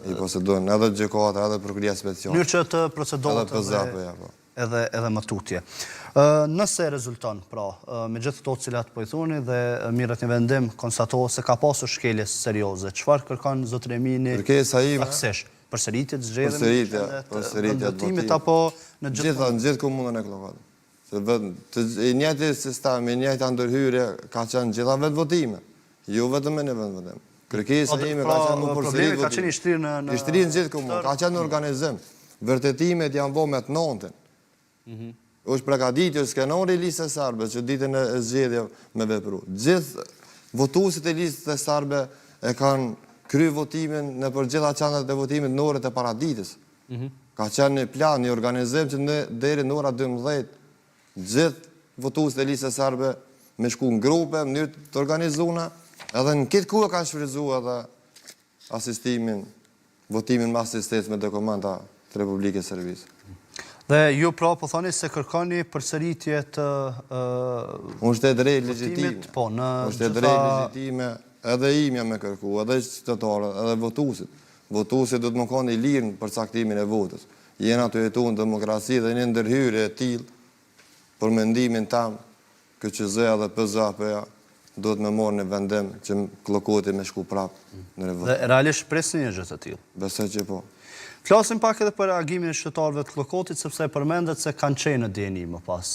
I procedojnë edhe gjykata, edhe prokuria speciale. Mënyrë që të procedohet edhe më tutje. Nëse rezulton, pra, me gjithë këto cilat po i thoni dhe mirët një vendim konstatohet se ka pasur shkelje serioze, çfarë kërkon zotëri Emini saktësisht? Përsëritjet zgjedhjen të votimit apo në gjithë komunën e Klokatit. Se i njëjti sistem, i njëjta ndërhyrje ka qenë gjitha vetë votime, jo vetëm në vend votim. Kërkesa ime ka qenë më përsërit ka qenë i shtrirë në gjithë komunë, ka qenë në organizim. Vërtetimet janë bo me të 9-ën. është pregaditje skenori listës e sarbe që ditën e zgjedhje me vepru. Gjithë votuesit e listës e sarbe e kanë kry votimin në për gjitha qandet e votimit në orët e paraditës. Ka qenë një plan, një organizim që deri në ora 12 gjithë votuesit e listës e sarbe me shku në grupe, në mënyrë të organizuna, edhe në kitë ku e kanë shfrytzuar edhe asistimin, votimin me asistencë me dokumenta të Republikës së Serbisë. Dhe ju pra po thoni se kërkoni përsëritje të unë shtet drejt legjitime. Po, në unë shtet drejt legjitime, edhe imja me kërku, edhe qytetarët, edhe votuesit. Votuesit do të më kanë i lirë për caktimin e votës. Jena të jetu në demokraci dhe një ndërhyrje e tillë për mendimin tam, KQZ dhe PZAP-ja do të me morë një vendim që Klokoti me shku prapë në revotë. Dhe realisht presin një gjë të tillë. Besoj që po. Flasim pak edhe për reagimin e qytetarëve të Klokotit, sepse përmendet se kanë qenë në dieni më pas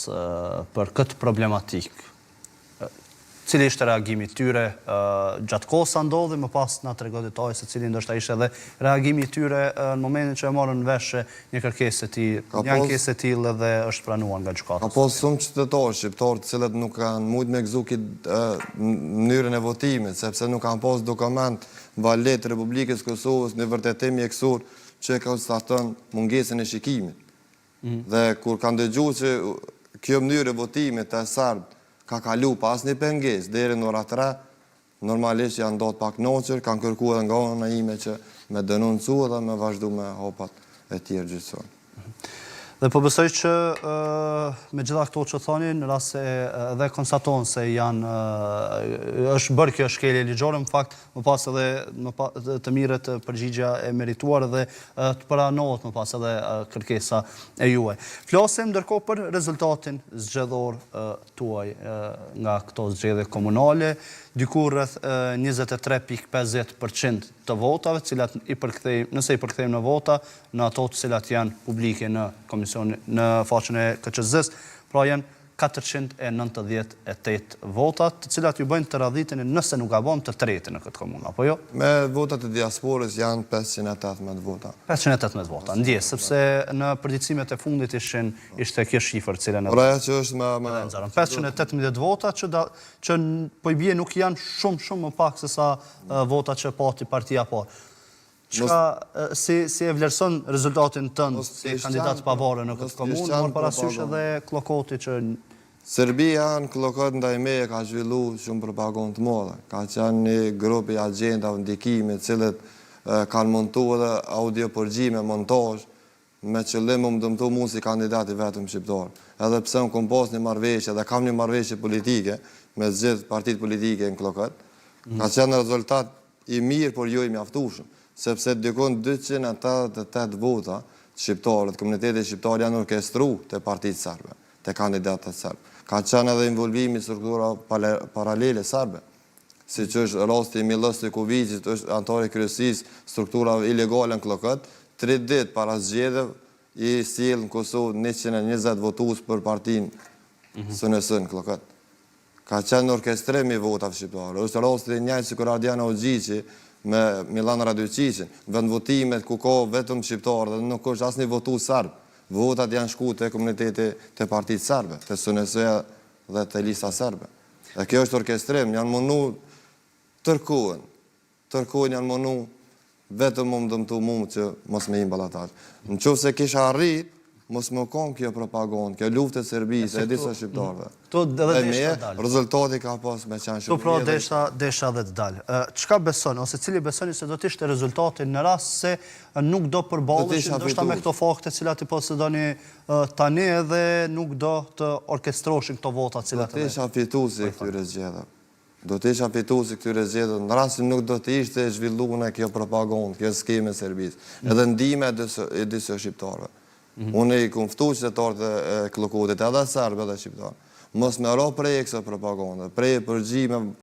për këtë problematikë. Cili ishte reagimi tyre gjatë kohës sa ndodhi, më pas na tregon detaj se cili ndoshta ishte edhe reagimi tyre në momentin që e morën vesh një kërkesë e tillë, një ankesë e tillë dhe është pranuar nga gjykata. Ka pas shumë qytetarë shqiptarë të cilët nuk kanë mujt me gëzu mënyrën e votimit, sepse nuk kanë pas dokument valet Republikës Kosovës në vërtetim mjekësor që konstaton mungesën e shikimit. Dhe kur kanë dëgjuar që kjo mënyrë e votimit të serbë ka kalu pas një pengesë deri në ora 3, normalisht janë ndot pak noqër, kanë kërkuar nga ana ime që me denoncu dhe me vazhdu me hapat e tjerë gjyqësor. Dhe po besoj që me gjitha këto që thoni, në rast se edhe konstaton se është bërë kjo shkelje ligjore, në fakt më pas edhe të mirët përgjigja e merituar dhe të pranohet më pas edhe kërkesa e juaj. Flasim ndërkohë për rezultatin zgjedhor tuaj nga këto zgjedhje komunale, diku rreth 23.50% të votave, cilat nëse i përkthejmë në vota, në ato të cilat janë publike në në faqen e KQZ-s, pra janë 498 votat, të cilat ju bëjnë të radhitin nëse nuk gabon të tretë në këtë komunë, apo jo? Me votat e diasporës janë 518 vota. 518 vota, ndjes, sepse në përditësimet e fundit ishte kjo shifër cilën e... Pra që është me... 518 vota që po i bje nuk janë shumë më pak se sa vota që pati partia parë. Si e vlerëson rezultatin tënë si kandidat pavarë në këtë komunë, mërë parasysh edhe Klokoti që... Serbia në Klokot ndaj meje ka zhvillu shumë propagandë të modhe. Ka qenë një grup i agenda ndikimi, cilët kanë montu edhe audio përgjime, montaj, me qëllim më dëmtu mu si kandidati vetëm shqiptar. Edhe pse më kom pas një marrëveshje dhe kam një marrëveshje politike me gjithë partit politike në Klokot, ka qenë rezultat i mirë, por jo i mjaftueshëm, sepse dikon 288 vota shqiptarët, komunitetit shqiptar janë orkestru të partit serbe, të kandidatët serbe. Ka qenë edhe involvimi struktura paralele serbe, si që është rasti Milës Stojkovicit, është antari kryesis struktura ilegale në Klokot, 3 ditë para zgjedhjeve i sjellë në Kosovë 120 votues për partin SNS në Klokot. Ka qenë orkestrim i votave shqiptare. Është rasti i njëjtë si kur Ardiana Oxhiqi me Milan Radojićin, vend votimet ku ka vetëm shqiptarë dhe nuk është asnjë votues serb. Votat janë shku të komunitetit të partitë serbe, të SNS-ja dhe të lista serbe. Dhe kjo është orkestrim, janë mënu tërkohen janë mënu vetëm më dëmtu mu që mos me im ballazh. Në qoftë se kisha arrit, mos më kon kjo propagandë, kjo luftë e Serbisë, e disa shqiptarëve. Edhe desha dalë. Rezultati ka pas me qenë shumë. Pra desha dhe të dalë. Çka beson, ose cili besoni se do të ishte rezultati në rast se nuk do përballesh ndoshta me këto fakte të cilat i posedoni tani edhe nuk do të orkestroshin këto vota të cilat... Do të isha fituesi e këtyre zgjedhjeve. Do të isha fituesi këtyre zgjedhjeve në rastin nuk do të ishte zhvilluar kjo propagandë, kjo skemë serbisë, edhe ndihma e disa shqiptarëve. Unë i kam ftuar qytetarët e Kllokodit, edhe serbë edhe shqiptarë. Mos më ro prej kësaj propagande, prej përgjime